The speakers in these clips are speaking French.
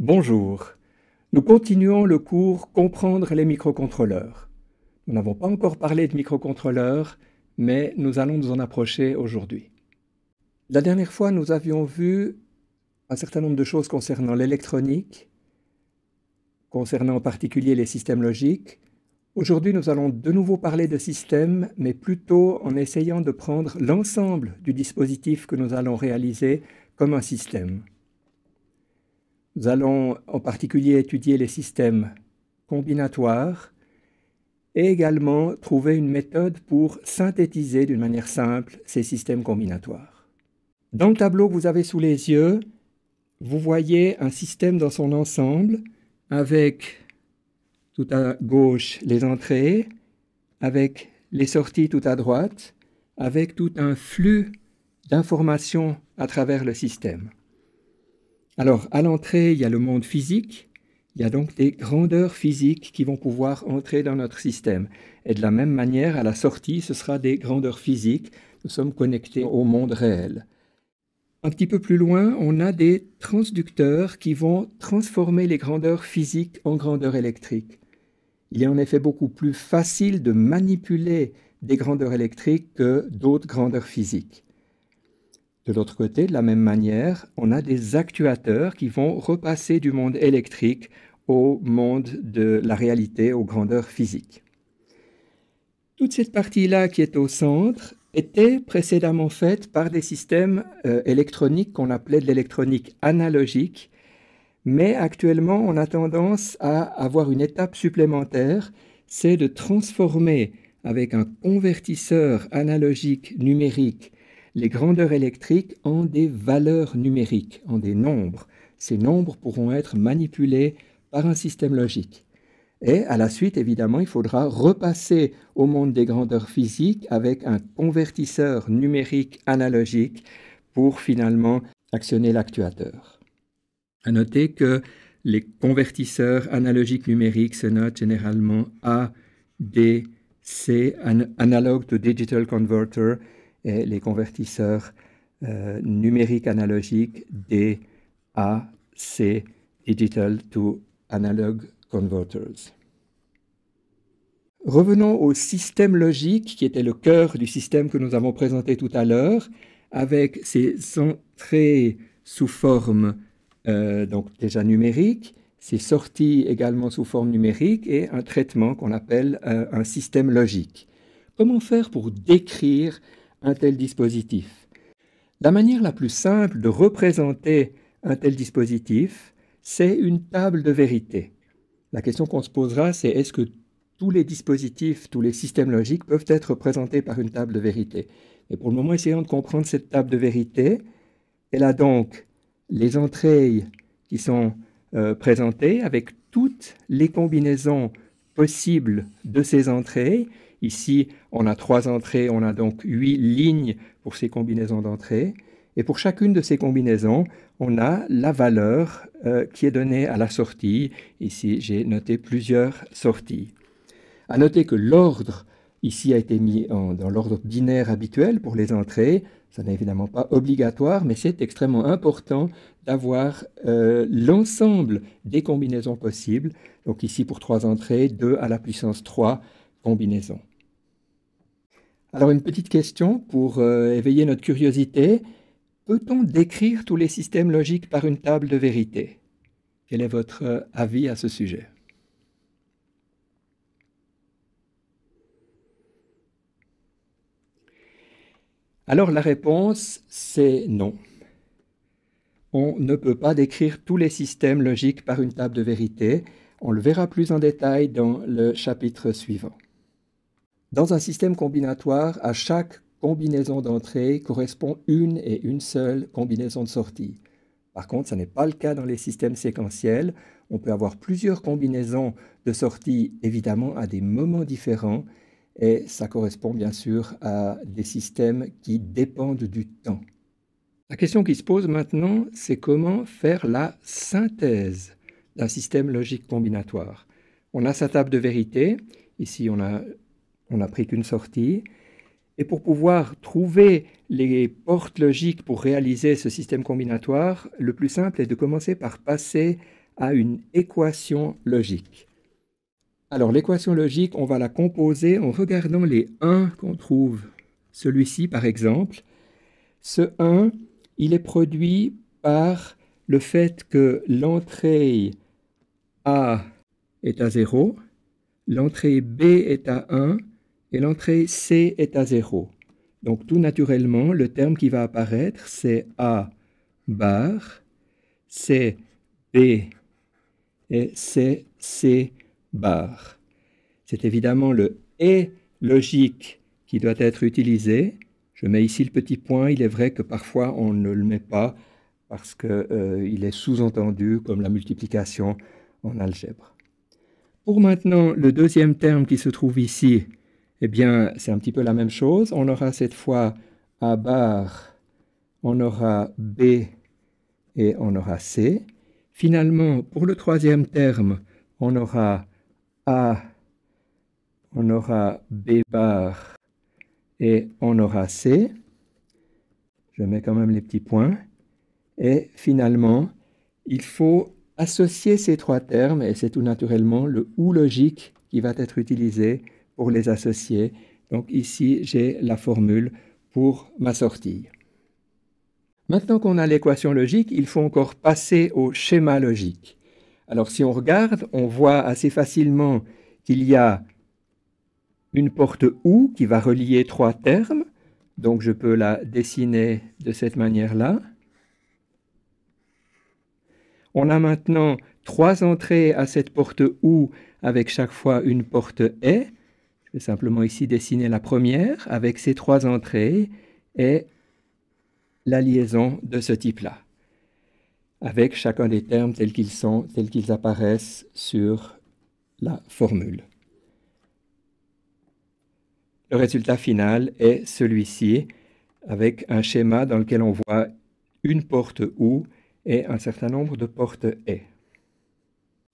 Bonjour, nous continuons le cours Comprendre les microcontrôleurs. Nous n'avons pas encore parlé de microcontrôleurs, mais nous allons nous en approcher aujourd'hui. La dernière fois, nous avions vu un certain nombre de choses concernant l'électronique, concernant en particulier les systèmes logiques. Aujourd'hui, nous allons de nouveau parler de systèmes, mais plutôt en essayant de prendre l'ensemble du dispositif que nous allons réaliser comme un système. Nous allons en particulier étudier les systèmes combinatoires et également trouver une méthode pour synthétiser d'une manière simple ces systèmes combinatoires. Dans le tableau que vous avez sous les yeux, vous voyez un système dans son ensemble avec tout à gauche les entrées, avec les sorties tout à droite, avec tout un flux d'informations à travers le système. Alors, à l'entrée, il y a le monde physique, il y a donc des grandeurs physiques qui vont pouvoir entrer dans notre système. Et de la même manière, à la sortie, ce sera des grandeurs physiques. Nous sommes connectés au monde réel. Un petit peu plus loin, on a des transducteurs qui vont transformer les grandeurs physiques en grandeurs électriques. Il est en effet beaucoup plus facile de manipuler des grandeurs électriques que d'autres grandeurs physiques. De l'autre côté, de la même manière, on a des actuateurs qui vont repasser du monde électrique au monde de la réalité, aux grandeurs physiques. Toute cette partie-là qui est au centre était précédemment faite par des systèmes électroniques qu'on appelait de l'électronique analogique, mais actuellement on a tendance à avoir une étape supplémentaire, c'est de transformer avec un convertisseur analogique numérique les grandeurs électriques en des valeurs numériques, en des nombres. Ces nombres pourront être manipulés par un système logique. Et à la suite, évidemment, il faudra repasser au monde des grandeurs physiques avec un convertisseur numérique analogique pour finalement actionner l'actuateur. À noter que les convertisseurs analogiques numériques se notent généralement ADC, Analog to Digital Converter, et les convertisseurs numériques analogiques DAC, Digital to Analog Converters. Revenons au système logique qui était le cœur du système que nous avons présenté tout à l'heure, avec ses entrées sous forme donc déjà numérique, ses sorties également sous forme numérique et un traitement qu'on appelle un système logique. Comment faire pour décrire un tel dispositif? La manière la plus simple de représenter un tel dispositif, c'est une table de vérité. La question qu'on se posera, c'est est-ce que tous les dispositifs, tous les systèmes logiques peuvent être représentés par une table de vérité? Et pour le moment, essayons de comprendre cette table de vérité. Elle a donc les entrées qui sont présentées avec toutes les combinaisons possibles de ces entrées. Ici, on a 3 entrées, on a donc 8 lignes pour ces combinaisons d'entrées. Et pour chacune de ces combinaisons, on a la valeur qui est donnée à la sortie. Ici, j'ai noté plusieurs sorties. À noter que l'ordre ici a été mis dans l'ordre binaire habituel pour les entrées. Ça n'est évidemment pas obligatoire, mais c'est extrêmement important d'avoir l'ensemble des combinaisons possibles. Donc ici, pour 3 entrées, 2 à la puissance 3 combinaisons. Alors une petite question pour éveiller notre curiosité. Peut-on décrire tous les systèmes logiques par une table de vérité? Quel est votre avis à ce sujet? Alors la réponse, c'est non. On ne peut pas décrire tous les systèmes logiques par une table de vérité. On le verra plus en détail dans le chapitre suivant. Dans un système combinatoire, à chaque combinaison d'entrée correspond une et une seule combinaison de sortie. Par contre, ce n'est pas le cas dans les systèmes séquentiels. On peut avoir plusieurs combinaisons de sortie, évidemment, à des moments différents, et ça correspond bien sûr à des systèmes qui dépendent du temps. La question qui se pose maintenant, c'est comment faire la synthèse d'un système logique combinatoire. On a sa table de vérité. Ici, on n'a pris qu'une sortie. Et pour pouvoir trouver les portes logiques pour réaliser ce système combinatoire, le plus simple est de commencer par passer à une équation logique. Alors l'équation logique, on va la composer en regardant les 1 qu'on trouve. Celui-ci par exemple. Ce 1, il est produit par le fait que l'entrée A est à 0, l'entrée B est à 1 et l'entrée C est à 0. Donc tout naturellement, le terme qui va apparaître, c'est A bar, c'est B et c'est C bar. C'est évidemment le et logique qui doit être utilisé. Je mets ici le petit point. Il est vrai que parfois on ne le met pas parce qu'il est sous-entendu comme la multiplication en algèbre. Pour maintenant le deuxième terme qui se trouve ici, eh bien c'est un petit peu la même chose. On aura cette fois A bar, on aura B et on aura C. Finalement, pour le troisième terme, on aura A, on aura B bar et on aura C. Je mets quand même les petits points. Et finalement, il faut associer ces trois termes, et c'est tout naturellement le ou logique qui va être utilisé pour les associer. Donc ici, j'ai la formule pour ma sortie. Maintenant qu'on a l'équation logique, il faut encore passer au schéma logique. Alors si on regarde, on voit assez facilement qu'il y a une porte OU qui va relier trois termes. Donc je peux la dessiner de cette manière-là. On a maintenant trois entrées à cette porte OU avec chaque fois une porte ET. Je vais simplement ici dessiner la première avec ces trois entrées et la liaison de ce type-là, avec chacun des termes tels qu'ils sont, tels qu'ils apparaissent sur la formule. Le résultat final est celui-ci, avec un schéma dans lequel on voit une porte OU et un certain nombre de portes ET.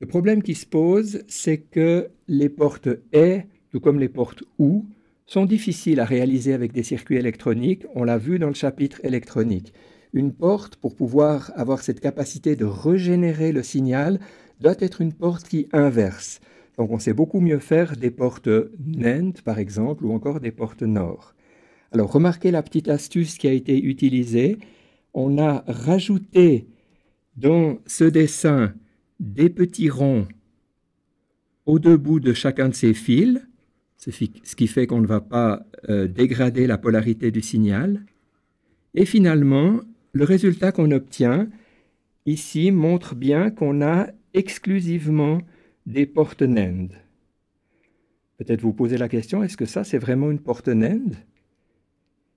Le problème qui se pose, c'est que les portes ET, tout comme les portes OU, sont difficiles à réaliser avec des circuits électroniques. On l'a vu dans le chapitre électronique. Une porte, pour pouvoir avoir cette capacité de régénérer le signal, doit être une porte qui inverse. Donc on sait beaucoup mieux faire des portes NAND, par exemple, ou encore des portes NOR. Alors remarquez la petite astuce qui a été utilisée. On a rajouté dans ce dessin des petits ronds aux deux bouts de chacun de ces fils, ce qui fait qu'on ne va pas dégrader la polarité du signal. Et finalement, le résultat qu'on obtient ici montre bien qu'on a exclusivement des portes NAND. Peut-être vous posez la question, est-ce que ça c'est vraiment une porte NAND?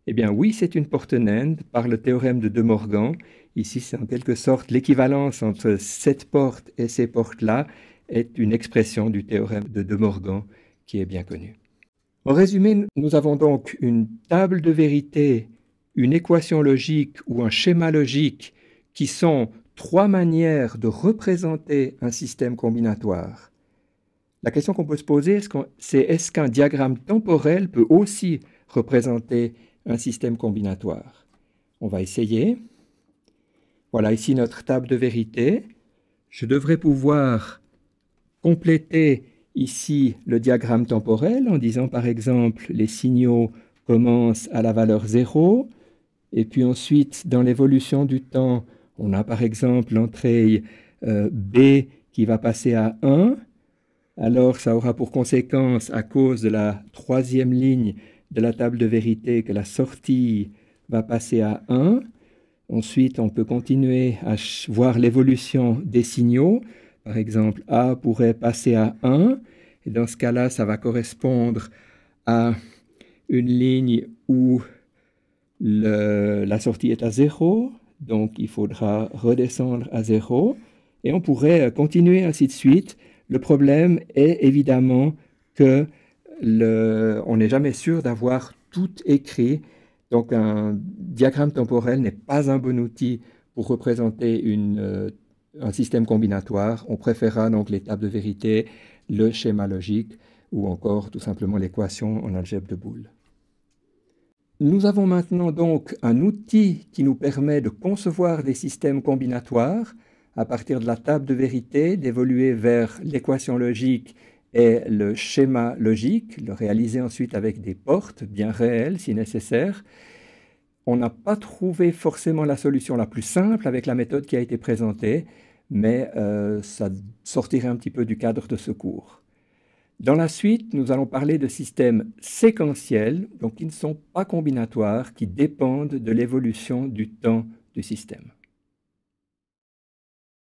Eh bien oui, c'est une porte NAND par le théorème de De Morgan. Ici, c'est en quelque sorte l'équivalence entre cette porte et ces portes-là est une expression du théorème de De Morgan qui est bien connu. En résumé, nous avons donc une table de vérité, une équation logique ou un schéma logique qui sont trois manières de représenter un système combinatoire. La question qu'on peut se poser, c'est est-ce qu'un diagramme temporel peut aussi représenter un système combinatoire? On va essayer. Voilà ici notre table de vérité. Je devrais pouvoir compléter ici le diagramme temporel en disant par exemple les signaux commencent à la valeur 0 et puis ensuite dans l'évolution du temps on a par exemple l'entrée B qui va passer à 1. Alors ça aura pour conséquence à cause de la troisième ligne de la table de vérité que la sortie va passer à 1. Ensuite on peut continuer à voir l'évolution des signaux. Par exemple, A pourrait passer à 1, et dans ce cas-là, ça va correspondre à une ligne où la sortie est à 0, donc il faudra redescendre à 0, et on pourrait continuer ainsi de suite. Le problème est évidemment que on n'est jamais sûr d'avoir tout écrit, donc un diagramme temporel n'est pas un bon outil pour représenter un système combinatoire. On préférera donc les tables de vérité, le schéma logique ou encore tout simplement l'équation en algèbre de Boole. Nous avons maintenant donc un outil qui nous permet de concevoir des systèmes combinatoires à partir de la table de vérité, d'évoluer vers l'équation logique et le schéma logique, le réaliser ensuite avec des portes bien réelles si nécessaire. On n'a pas trouvé forcément la solution la plus simple avec la méthode qui a été présentée, mais ça sortirait un petit peu du cadre de ce cours. Dans la suite, nous allons parler de systèmes séquentiels, donc qui ne sont pas combinatoires, qui dépendent de l'évolution du temps du système.